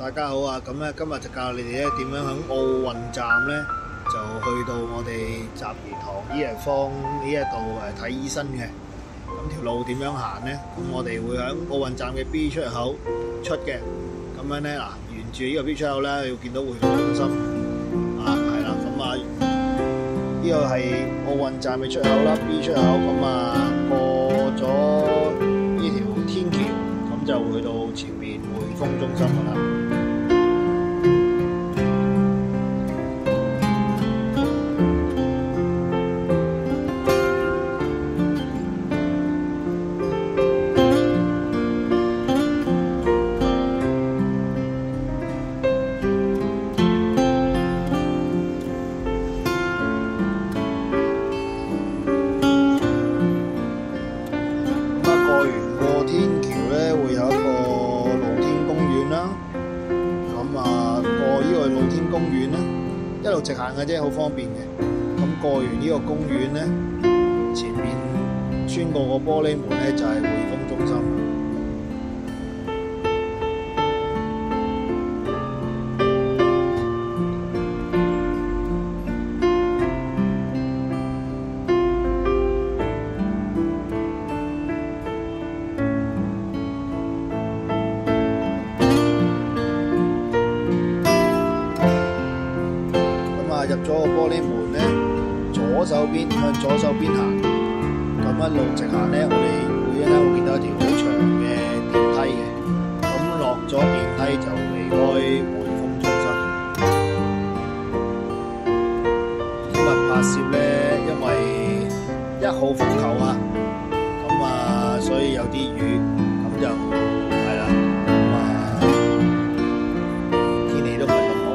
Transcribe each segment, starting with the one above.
大家好啊！咁咧今日就教你哋咧點樣喺奧運站咧就去到我哋集賢堂醫藥坊呢一度睇醫生嘅。咁條路點樣行咧？咁我哋會喺奧運站嘅 B 出口出嘅。咁樣咧嗱，沿住呢個 B 出口咧，你要見到匯豐中心啊，係啦。咁啊，呢個係奧運站嘅出口啦 ，B 出口。咁啊，過咗呢條天橋，咁就會去到前面匯豐中心噶啦。公園咧，一路直行嘅啫，好方便嘅。咁過完呢個公園咧，前面穿過個玻璃門咧，就係匯豐中心。入咗個玻璃門咧，左手邊向左手邊行，咁一路直行咧，我哋會見到一條好長嘅電梯嘅。咁落咗電梯就離開匯豐中心。今日拍攝咧，因為1號風球啊，咁啊，所以有啲雨，咁就係啦。咁啊，天氣都唔係咁好。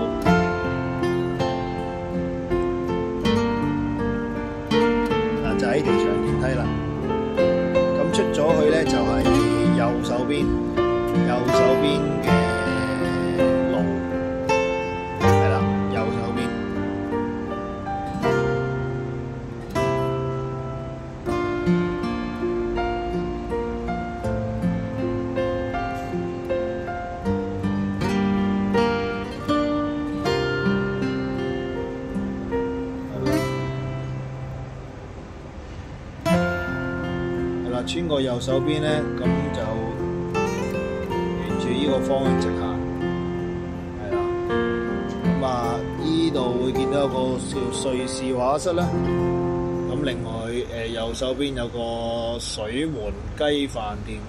就喺條長電梯啦，咁出咗去咧就係右手邊嘅路，係啦，右手邊。穿過右手邊咧，咁就沿住呢個方向直行，係啦。咁啊，依度會見到有個叫瑞士畫室啦。咁另外右手邊有個水門雞飯店。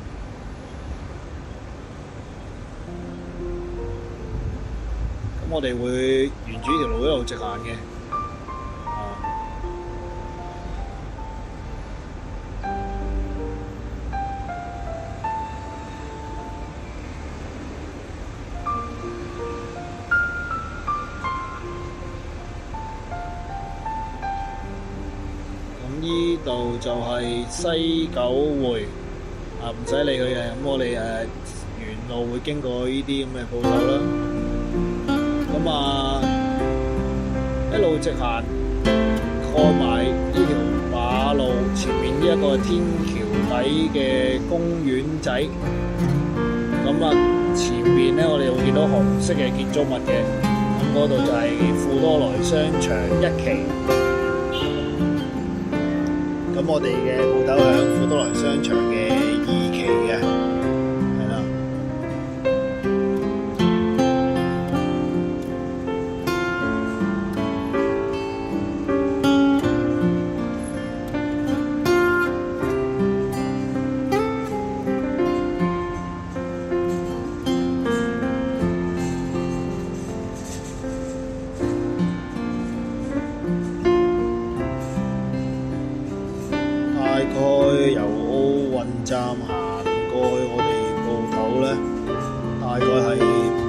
咁我哋會沿住呢條路一路直行嘅。呢度就係西九匯啊，唔使理佢嘅。咁我哋沿路會經過呢啲咁嘅鋪頭啦。咁啊，一路直行，過埋呢條馬路前面呢一個天橋底嘅公園仔。咁啊，前面咧我哋會見到紅色嘅建築物嘅。咁嗰度就係富多來商場1期。咁我哋嘅鋪頭喺富多來商場嘅2期嘅，係啦。大概由奧運站行過去我哋鋪頭咧，大概係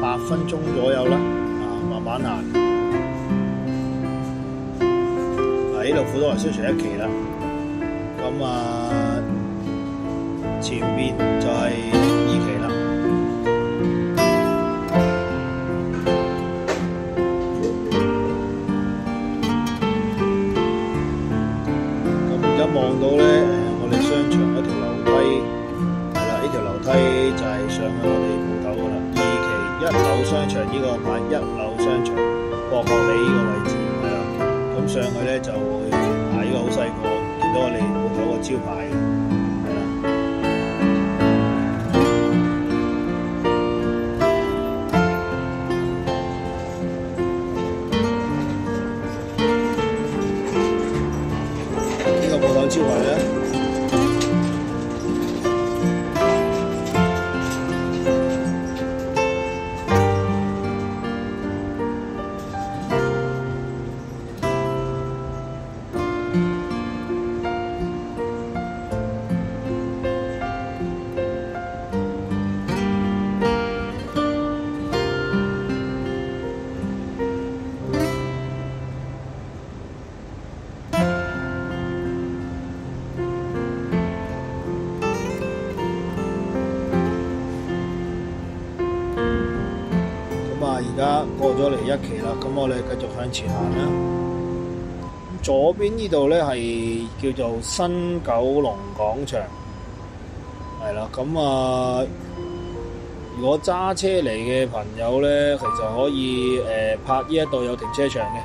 8分鐘左右啦。慢慢行。呢度富多來商場1期啦。咁前面就係2期啦。望到咧，我哋商場一條樓梯，係啦，呢條樓梯就係上去我哋鋪頭噶啦。2期一樓商場呢個牌，一樓商場博學里呢個位置係啦。咁上去咧就會呢個好細個，見到我哋鋪頭個招牌係啦。呢個鋪頭招牌咧。而家過咗嚟1期啦，咁我哋繼續向前行啦。左邊呢度咧係叫做新九龍廣場，係啦。咁如果揸車嚟嘅朋友咧，其實可以泊呢一度有停車場嘅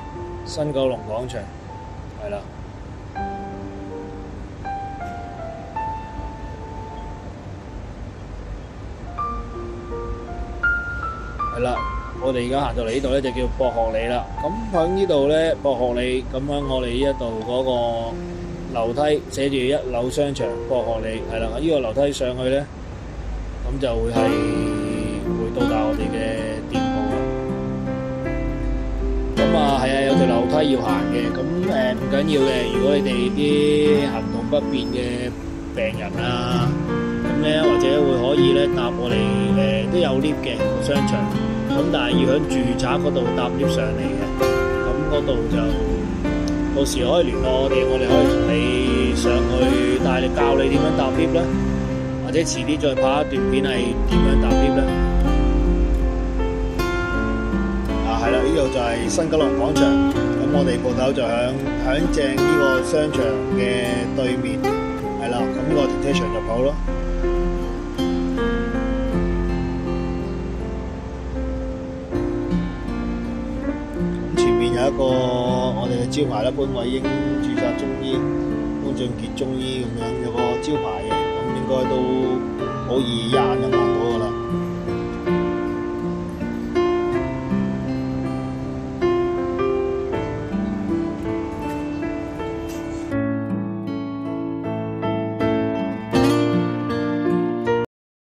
新九龍廣場，係啦。係啦。我哋而家行到嚟呢度咧，就叫博學里啦。咁喺呢度咧，博學里咁喺我哋呢一度嗰個樓梯寫住1樓商場博學里，係啦。呢個樓梯上去咧，咁就會到達我哋嘅店鋪啦。咁係啊，有條樓梯要行嘅。咁唔緊要嘅。如果你哋啲行動不便嘅病人啊，咁咧或者會可以咧搭我哋都有 lift 嘅商場。咁但係要喺住宅嗰度搭 lift 上嚟嘅，咁嗰度就到時可以聯絡我哋，我哋可以同你上去帶你教你點樣搭 lift 啦，或者遲啲再拍一段片係點樣搭 lift 啦。係啦，呢度就係新九龍廣場，咁我哋鋪頭就響正呢個商場嘅對面，係啦，咁呢個停車場入口咯。有一個我哋嘅招牌啦，潘偉英註冊中醫、潘俊傑中醫咁樣有個招牌嘅，咁應該都好易一眼就望到噶啦。